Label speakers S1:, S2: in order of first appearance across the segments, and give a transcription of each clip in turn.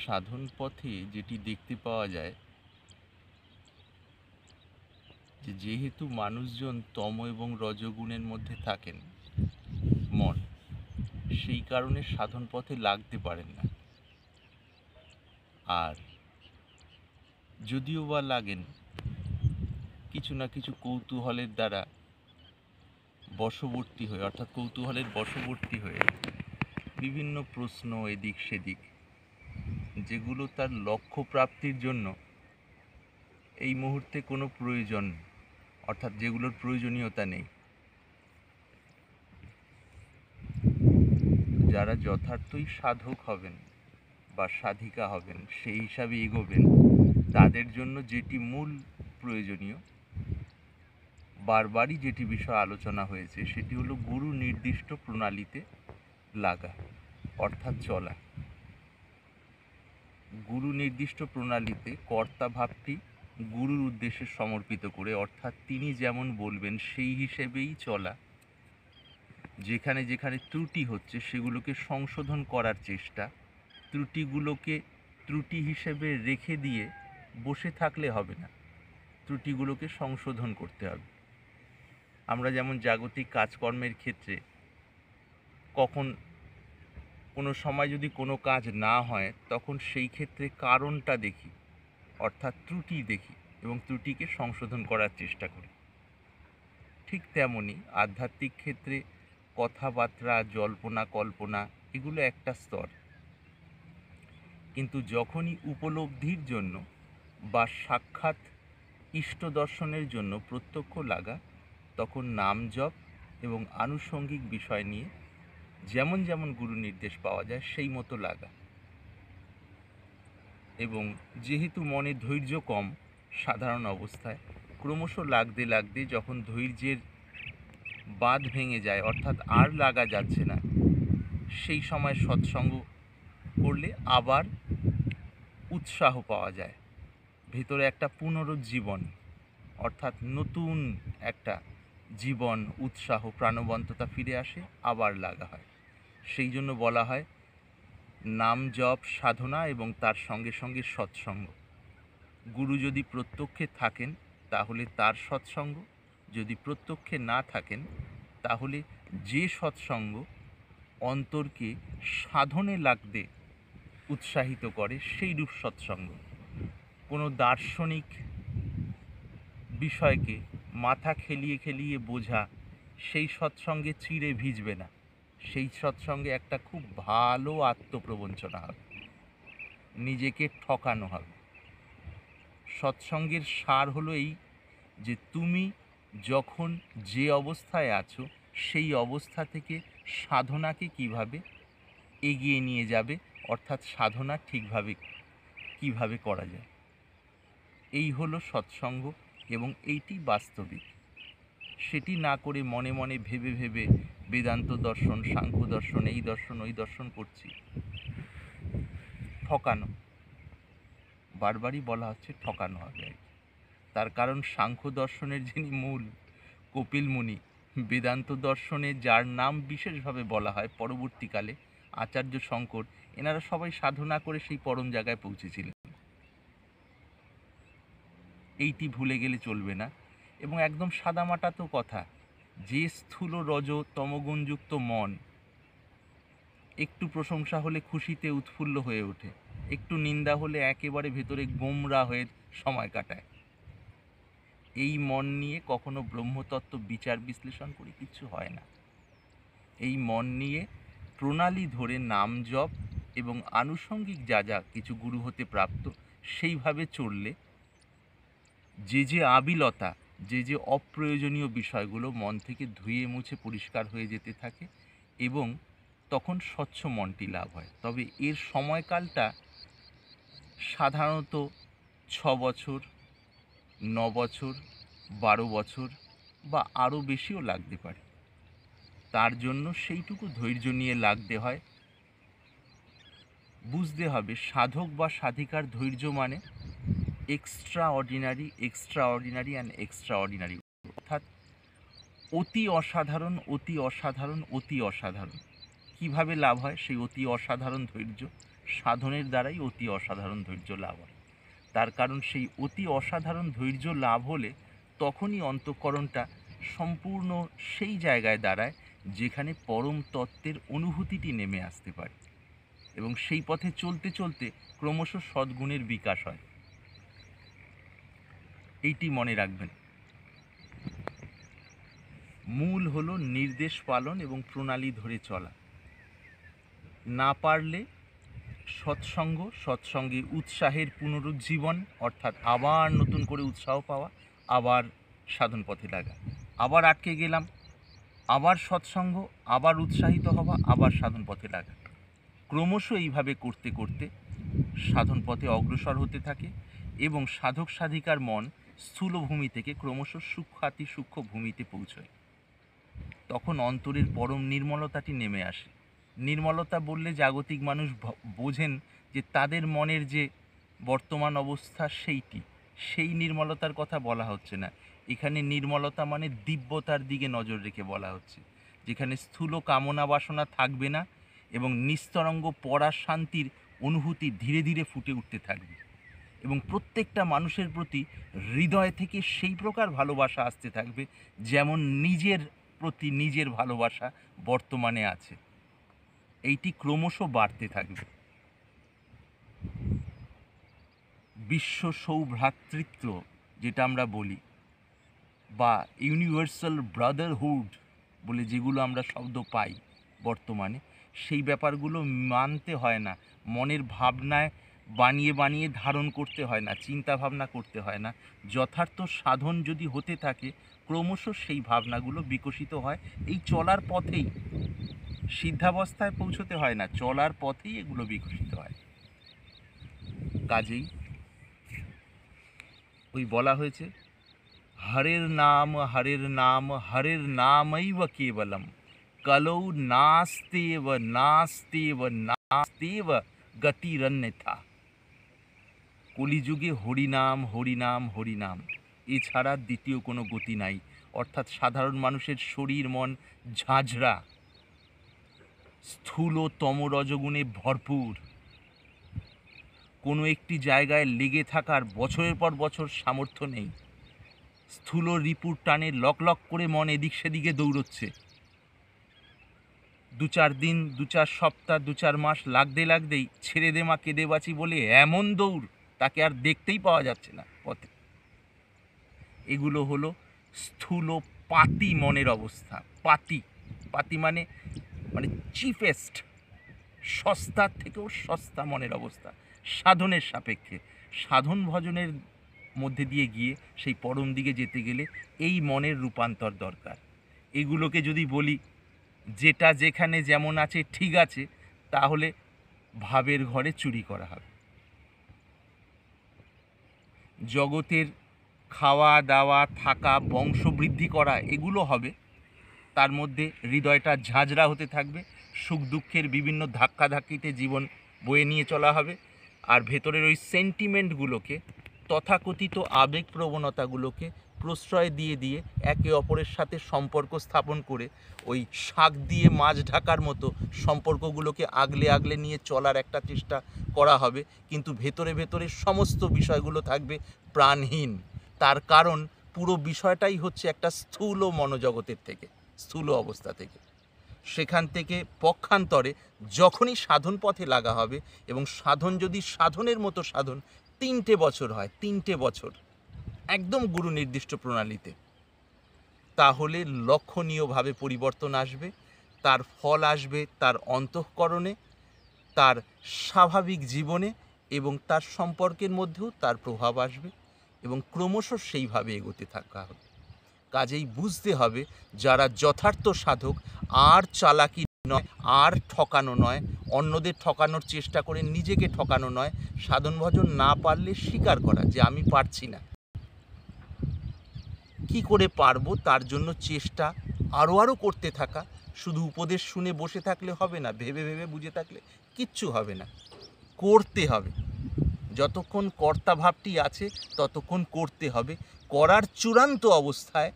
S1: সাধন পথে যেটি দেখতে পাওয়া যায় যে যেহেতু মানুষজন তম এবং রজগুণের মধ্যে থাকেন মন সেই কারণে সাধন পথে লাগতে পারেন না। আর যদিও বা লাগেন কিছু না কিছু কৌতূহলের দ্বারা বশবর্তী হয়ে, অর্থাৎ কৌতূহলের বশবর্তী হয়ে বিভিন্ন প্রশ্ন এদিক সেদিক, যেগুলো তার লক্ষ্য প্রাপ্তির জন্য এই মুহূর্তে কোনো প্রয়োজন, অর্থাৎ যেগুলোর প্রয়োজনীয়তা নেই। যারা যথার্থই সাধক হবেন বা সাধিকা হবেন, সেই হিসাবে এগোবেন, তাদের জন্য যেটি মূল প্রয়োজনীয়, বারবারই যেটি বিষয় আলোচনা হয়েছে, সেটি হলো গুরু নির্দিষ্ট প্রণালীতে লাগা, অর্থাৎ চলা। গুরু নির্দিষ্ট প্রণালীতে কর্তা ভাবটি গুরুর উদ্দেশ্যে সমর্পিত করে, অর্থাৎ তিনি যেমন বলবেন সেই হিসেবেই চলা। যেখানে যেখানে ত্রুটি হচ্ছে সেগুলোকে সংশোধন করার চেষ্টা। ত্রুটিগুলোকে ত্রুটি হিসেবে রেখে দিয়ে বসে থাকলে হবে না, ত্রুটিগুলোকে সংশোধন করতে হবে। আমরা যেমন জাগতিক কাজকর্মের ক্ষেত্রে কখন কোনো সময় যদি কোনো কাজ না হয়, তখন সেই ক্ষেত্রে কারণটা দেখি, অর্থাৎ ত্রুটি দেখি এবং ত্রুটিকে সংশোধন করার চেষ্টা করি। ঠিক তেমনই আধ্যাত্মিক ক্ষেত্রে কথাবার্তা, জল্পনা কল্পনা এগুলো একটা স্তর, কিন্তু যখনই উপলব্ধির জন্য বা সাক্ষাৎ ইষ্ট দর্শনের জন্য প্রত্যক্ষ লাগা, তখন নাম জপ এবং আনুষঙ্গিক বিষয় নিয়ে যেমন যেমন গুরু নির্দেশ পাওয়া যায় সেই মতো লাগা। এবং যেহেতু মনে ধৈর্য কম সাধারণ অবস্থায়, ক্রমশ লাগতে লাগতে যখন ধৈর্যের বাঁধ ভেঙে যায়, অর্থাৎ আর লাগা যাচ্ছে না, সেই সময় সৎসঙ্গ করলে আবার উৎসাহ পাওয়া যায়, ভেতরে একটা পুনরুজ্জীবন, অর্থাৎ নতুন একটা জীবন, উৎসাহ, প্রাণবন্ততা ফিরে আসে, আবার লাগা হয়। সেই জন্য বলা হয় নাম জপ সাধনা এবং তার সঙ্গে সঙ্গে সৎসঙ্গ। গুরু যদি প্রত্যক্ষে থাকেন তাহলে তার সৎসঙ্গ, যদি প্রত্যক্ষে না থাকেন তাহলে যে সৎসঙ্গ অন্তরকে সাধনে লাগতে উৎসাহিত করে সেই রূপ সৎসঙ্গ। কোনো দার্শনিক বিষয়কে মাথা খেলিয়ে খেলিয়ে বোঝা সেই সৎসঙ্গে চিড়ে ভিজবে না, সেই সৎসঙ্গে একটা খুব ভালো আত্মপ্রবঞ্চনা হবে, নিজেকে ঠকানো হবে। সৎসঙ্গের সার হলো এই যে তুমি যখন যে অবস্থায় আছো সেই অবস্থা থেকে সাধনাকে কিভাবে এগিয়ে নিয়ে যাবে, অর্থাৎ সাধনা ঠিকভাবে কিভাবে করা যায়, এই হলো সৎসঙ্গ। এবং এইটি বাস্তবিক। সেটি না করে মনে মনে ভেবে ভেবে বেদান্ত দর্শন, সাংখ্য দর্শন, এই দর্শন ওই দর্শন করছি, ঠকানো। বারবারই বলা হচ্ছে ঠকানো হবে। তার কারণ সাংখ্য দর্শনের যিনি মূল কপিল মুনি, বেদান্ত দর্শনে যার নাম বিশেষভাবে বলা হয় পরবর্তীকালে আচার্য শঙ্কর, এনারা সবাই সাধনা করে সেই পরম জায়গায় পৌঁছেছিলেন। এইটি ভুলে গেলে চলবে না। এবং একদম সাদামাটা তো কথা, যে স্থূল রজ তমগুণযুক্ত মন একটু প্রশংসা হলে খুশিতে উৎফুল্ল হয়ে ওঠে, একটু নিন্দা হলে একেবারে ভেতরে গোমরা হয়ে সময় কাটায়, এই মন নিয়ে কখনো ব্রহ্মতত্ত্ব বিচার বিশ্লেষণ করে কিছু হয় না। এই মন নিয়ে প্রণালী ধরে নাম জপ এবং আনুষঙ্গিক যা যা কিছু গুরু হতে প্রাপ্ত সেইভাবে চললে যে যে আবিলতা, যে যে অপ্রয়োজনীয় বিষয়গুলো মন থেকে ধুয়ে মুছে পরিষ্কার হয়ে যেতে থাকে এবং তখন স্বচ্ছ মনটি লাভ হয়। তবে এর সময়কালটা সাধারণত 6 বছর, 9 বছর, 12 বছর বা আরও বেশিও লাগতে পারে। তার জন্য সেইটুকু ধৈর্য নিয়ে লাগতে হয়। বুঝতে হবে সাধক বা সাধিকার ধৈর্য মানে extra ordinary, extra ordinary and extra ordinary, অর্থাৎ অতি অসাধারণ, অতি অসাধারণ, অতি অসাধারণ। কীভাবে লাভ হয় সেই অতি অসাধারণ ধৈর্য? সাধনের দ্বারাই অতি অসাধারণ ধৈর্য লাভ হয়। তার কারণ সেই অতি অসাধারণ ধৈর্য লাভ হলে তখনই অন্তঃকরণটা সম্পূর্ণ সেই জায়গায় দাঁড়ায় যেখানে পরম তত্ত্বের অনুভূতিটি নেমে আসতে পারে, এবং সেই পথে চলতে চলতে ক্রমশ সদ্গুণের বিকাশ হয়। এইটি মনে রাখবেন। মূল হলো নির্দেশ পালন এবং প্রণালী ধরে চলা। না পারলে সৎসঙ্গ, সৎসঙ্গে উৎসাহের পুনরুজ্জীবন, অর্থাৎ আবার নতুন করে উৎসাহ পাওয়া, আবার সাধন পথে লাগা। আবার আটকে গেলাম, আবার সৎসঙ্গ, আবার উৎসাহিত হওয়া, আবার সাধন পথে লাগা। ক্রমশ এইভাবে করতে করতে সাধন পথে অগ্রসর হতে থাকে এবং সাধক সাধিকার মন স্থূল ভূমি থেকে ক্রমশ সূক্ষ্মাতি সূক্ষ্ম ভূমিতে পৌঁছয়। তখন অন্তরের পরম নির্মলতাটি নেমে আসে। নির্মলতা বললে জাগতিক মানুষ বোঝেন যে তাদের মনের যে বর্তমান অবস্থা সেই নির্মলতার কথা বলা হচ্ছে না। এখানে নির্মলতা মানে দিব্যতার দিকে নজর রেখে বলা হচ্ছে, যেখানে স্থূল কামনা বাসনা থাকবে না এবং নিস্তরঙ্গ পরা শান্তির অনুভূতি ধীরে ধীরে ফুটে উঠতে থাকবে, এবং প্রত্যেকটা মানুষের প্রতি হৃদয় থেকে সেই প্রকার ভালোবাসা আসতে থাকবে যেমন নিজের প্রতি নিজের ভালোবাসা বর্তমানে আছে। এইটি ক্রমশ বাড়তে থাকবে। বিশ্ব সৌভ্রাতৃত্ব যেটা আমরা বলি, বা ইউনিভার্সাল ব্রাদারহুড বলে যেগুলো আমরা শব্দ পাই বর্তমানে, সেই ব্যাপারগুলো মানতে হয় না, মনের ভাবনায় বানিয়ে বানিয়ে ধারণ করতে হয় না, চিন্তা ভাবনা করতে হয় না। যথার্থ সাধন যদি হতে থাকে ক্রমশ সেই ভাবনাগুলো বিকশিত হয়। এই চলার পথেই, সিদ্ধাবস্থায় পৌঁছতে হয় না, চলার পথেই এগুলো বিকশিত হয়। কাজেই ওই বলা হয়েছে, হরের নাম হরের নাম হরের নামৈব কেবলম কলৌ নাস্তেব নাস্তেব নাস্তেব গতিরন্যথা। কলিযুগে হরিনাম হরিনাম হরিনাম এছাড়া দ্বিতীয় কোনো গতি নাই। অর্থাৎ সাধারণ মানুষের শরীর মন ঝাঁঝরা, স্থূল তম রজগুণে ভরপুর, কোনো একটি জায়গায় লেগে থাকার বছরের পর বছর সামর্থ্য নেই। স্থূল রিপুর টানে লক লক করে মন এদিক সেদিকে দৌড়চ্ছে। 2-4 দিন, 2-4 সপ্তাহ, 2-4 মাস লাগতেই ছেড়ে দে মা কেঁদে বাঁচি বলে এমন দৌড়, তাকে আর দেখতেই পাওয়া যাচ্ছে না পথে। এগুলো হলো স্থূল পাতি মনের অবস্থা। পাতি মানে চিপেস্ট, সস্তার থেকেও সস্তা মনের অবস্থা সাধনের সাপেক্ষে। সাধন ভজনের মধ্যে দিয়ে গিয়ে সেই পরম দিকে যেতে গেলে এই মনের রূপান্তর দরকার। এগুলোকে যদি বলি যেটা যেখানে যেমন আছে ঠিক আছে, তাহলে ভাবের ঘরে চুরি করা হবে। জগতের খাওয়া দাওয়া, থাকা, বংশবৃদ্ধি করা এগুলো হবে, তার মধ্যে হৃদয়টা ঝাঁঝরা হতে থাকবে, সুখ দুঃখের বিভিন্ন ধাক্কাধাক্কিতে জীবন বয়ে নিয়ে চলা হবে, আর ভেতরের ওই সেন্টিমেন্টগুলোকে, তথাকথিত আবেগ প্রবণতাগুলোকে প্রশ্রয় দিয়ে দিয়ে একে অপরের সাথে সম্পর্ক স্থাপন করে ওই শাক দিয়ে মাছ ঢাকার মতো সম্পর্কগুলোকে আগলে আগলে নিয়ে চলার একটা চেষ্টা করা হবে, কিন্তু ভেতরে ভেতরে সমস্ত বিষয়গুলো থাকবে প্রাণহীন। তার কারণ পুরো বিষয়টাই হচ্ছে একটা স্থূল মনোজগতের থেকে, স্থূল অবস্থা থেকে। সেখান থেকে পক্ষান্তরে যখনই সাধন পথে লাগা হবে, এবং সাধন যদি সাধনের মতো সাধন 3টে বছর হয়, 3টে বছর একদম গুরু নির্দিষ্ট প্রণালীতে, তাহলে লক্ষণীয়ভাবে পরিবর্তন আসবে। তার ফল আসবে তার অন্তঃকরণে, তার স্বাভাবিক জীবনে, এবং তার সম্পর্কের মধ্যেও তার প্রভাব আসবে, এবং ক্রমশ সেইভাবে এগোতে থাকা হবে। কাজেই বুঝতে হবে, যারা যথার্থ সাধক আর চালাকি নয়, আর ঠকানো নয়, অন্যদের ঠকানোর চেষ্টা করে নিজেকে ঠকানো নয়, সাধন ভজন না পারলে স্বীকার করা যে আমি পারছি না, কি করে পারবো তার জন্য চেষ্টা আরও করতে থাকা। শুধু উপদেশ শুনে বসে থাকলে হবে না, ভেবে ভেবে বুঝে থাকলে কিচ্ছু হবে না, করতে হবে। যতক্ষণ কর্তা ভাবটি আছে ততক্ষণ করতে হবে। করার চূড়ান্ত অবস্থায়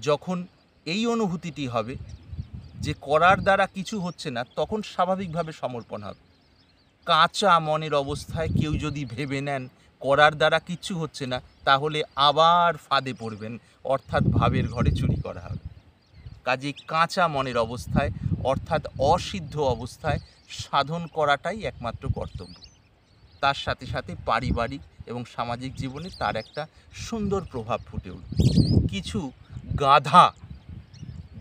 S1: যখন এই অনুভূতিটি হবে যে করার দ্বারা কিছু হচ্ছে না, তখন স্বাভাবিকভাবে সমর্পণ হবে। কাঁচা মনের অবস্থায় কেউ যদি ভেবে নেন করার দ্বারা কিচ্ছু হচ্ছে না, তাহলে আবার ফাঁদে পড়বেন, অর্থাৎ ভাবের ঘরে চুরি করা হবে। কাজেই কাঁচা মনের অবস্থায় অর্থাৎ অসিদ্ধ অবস্থায় সাধন করাটাই একমাত্র কর্তব্য। তার সাথে সাথে পারিবারিক এবং সামাজিক জীবনে তার একটা সুন্দর প্রভাব ফুটে উঠবে। কিছু গাধা,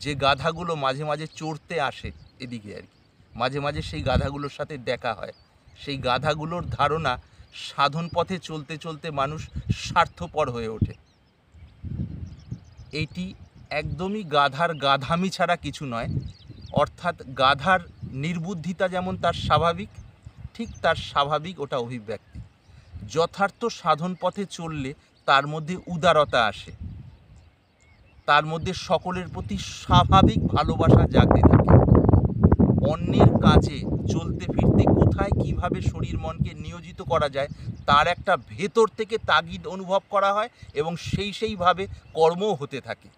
S1: যে গাধাগুলো মাঝে মাঝে চড়তে আসে এদিকে আর কি, মাঝে মাঝে সেই গাধাগুলোর সাথে দেখা হয়, সেই গাধাগুলোর ধারণা সাধন পথে চলতে চলতে মানুষ স্বার্থপর হয়ে ওঠে। এইটি একদমই গাধার গাধামি ছাড়া কিছু নয়। অর্থাৎ গাধার নির্বুদ্ধিতা যেমন তার স্বাভাবিক, ঠিক তার স্বাভাবিক ওটা অভিব্যক্তি। যথার্থ সাধন পথে চললে তার মধ্যে উদারতা আসে, তার মধ্যে সকলের প্রতি স্বাভাবিক ভালোবাসা জাগতে থাকে। অন্যের কাজে চলতে ফিরতে কোথায় কিভাবে শরীর মনকে নিয়োজিত করা যায় তার একটা ভেতর থেকে তাগিদ অনুভব করা হয় এবং সেইভাবে কর্মও হতে থাকে।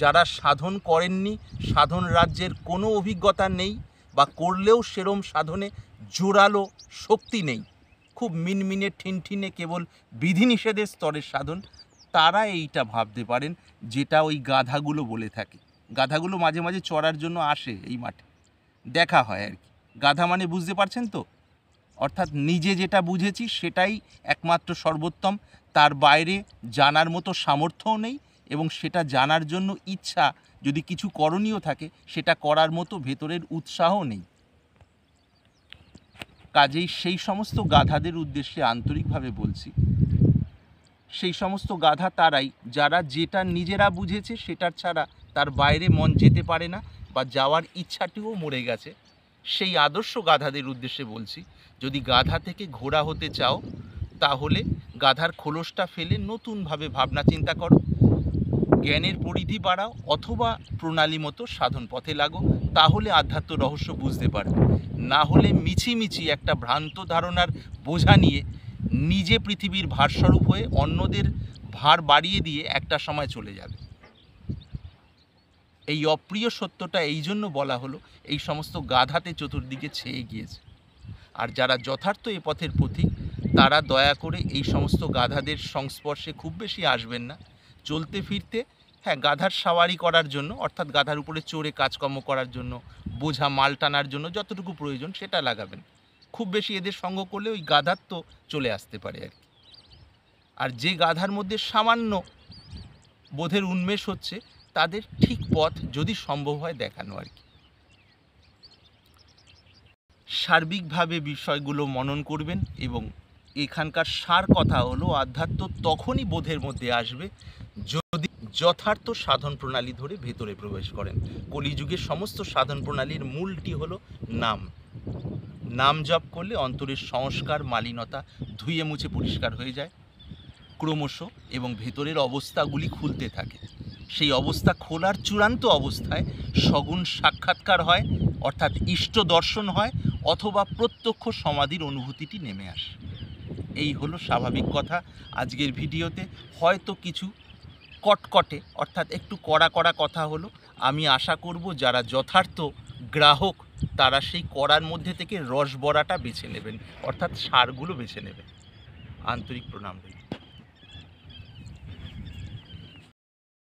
S1: যারা সাধন করেননি, সাধন রাজ্যের কোনো অভিজ্ঞতা নেই বা করলেও সেরম সাধনে জোরালো শক্তি নেই, খুব মিনমিনে ঠিনঠিনে কেবল বিধিনিষেধের স্তরের সাধন, তারা এইটা ভাবতে পারেন যেটা ওই গাধাগুলো বলে থাকে। গাধাগুলো মাঝে মাঝে চড়ার জন্য আসে এই মাঠে, দেখা হয় আর কি। গাধা মানে বুঝতে পারছেন তো, অর্থাৎ নিজে যেটা বুঝেছি সেটাই একমাত্র সর্বোত্তম, তার বাইরে জানার মতো সামর্থ্যও নেই এবং সেটা জানার জন্য ইচ্ছা, যদি কিছু করণীয় থাকে সেটা করার মতো ভেতরের উৎসাহও নেই। কাজেই সেই সমস্ত গাধাদের উদ্দেশ্যে আন্তরিকভাবে বলছি, সেই সমস্ত গাধা তারাই যারা যেটা নিজেরা বুঝেছে সেটার ছাড়া তার বাইরে মন যেতে পারে না বা যাওয়ার ইচ্ছাটিও মরে গেছে। সেই আদর্শ গাধাদের উদ্দেশ্যে বলছি, যদি গাধা থেকে ঘোড়া হতে চাও তাহলে গাধার খোলসটা ফেলে নতুনভাবে ভাবনা চিন্তা করো, জ্ঞানের পরিধি বাড়াও অথবা প্রণালী মতো সাধন পথে লাগো, তাহলে আধ্যাত্ম রহস্য বুঝতে পারবে। না হলে মিছিমিছি একটা ভ্রান্ত ধারণার বোঝা নিয়ে নিজে পৃথিবীর ভারস্বরূপ হয়ে অন্যদের ভার বাড়িয়ে দিয়ে একটা সময় চলে যাবে। এই অপ্রিয় সত্যটা এই জন্য বলা হলো, এই সমস্ত গাধাতে চতুর্দিকে ছেয়ে গিয়েছে। আর যারা যথার্থ এ পথের পথিক তারা দয়া করে এই সমস্ত গাধাদের সংস্পর্শে খুব বেশি আসবেন না। চলতে ফিরতে হ্যাঁ, গাধার সাওয়ারি করার জন্য, অর্থাৎ গাধার উপরে চড়ে কাজকর্ম করার জন্য, বোঝা মাল টানার জন্য যতটুকু প্রয়োজন সেটা লাগাবেন। খুব বেশি এদের সঙ্গ করলে ওই গাধার তো চলে আসতে পারে আর কি। আর যে গাধার মধ্যে সামান্য বোধের উন্মেষ হচ্ছে তাদের ঠিক পথ যদি সম্ভব হয় দেখানো আর কি। সার্বিকভাবে বিষয়গুলো মনন করবেন এবং এখানকার সার কথা হলো আধ্যাত্ম তখনই বোধের মধ্যে আসবে যদি যথার্থ সাধন প্রণালী ধরে ভেতরে প্রবেশ করেন। কলিযুগের সমস্ত সাধন প্রণালীর মূলটি হলো নাম। নাম জপ করলে অন্তরের সংস্কার মালিনতা ধুয়ে মুছে পরিষ্কার হয়ে যায় ক্রমশ এবং ভেতরের অবস্থাগুলি খুলতে থাকে। সেই অবস্থা খোলার চূড়ান্ত অবস্থায় সগুণ সাক্ষাৎকার হয়, অর্থাৎ ইষ্ট দর্শন হয় অথবা প্রত্যক্ষ সমাধির অনুভূতিটি নেমে আসে। এই হলো স্বাভাবিক কথা। আজকের ভিডিওতে হয়তো কিছু কটকটে অর্থাৎ একটু কড়া কড়া কথা হলো। আমি আশা করব যারা যথার্থ গ্রাহক তারা সেই কড়ার মধ্যে থেকে রসবড়াটা বেছে নেবেন, অর্থাৎ সারগুলো বেছে নেবেন। আন্তরিক প্রণাম রইল।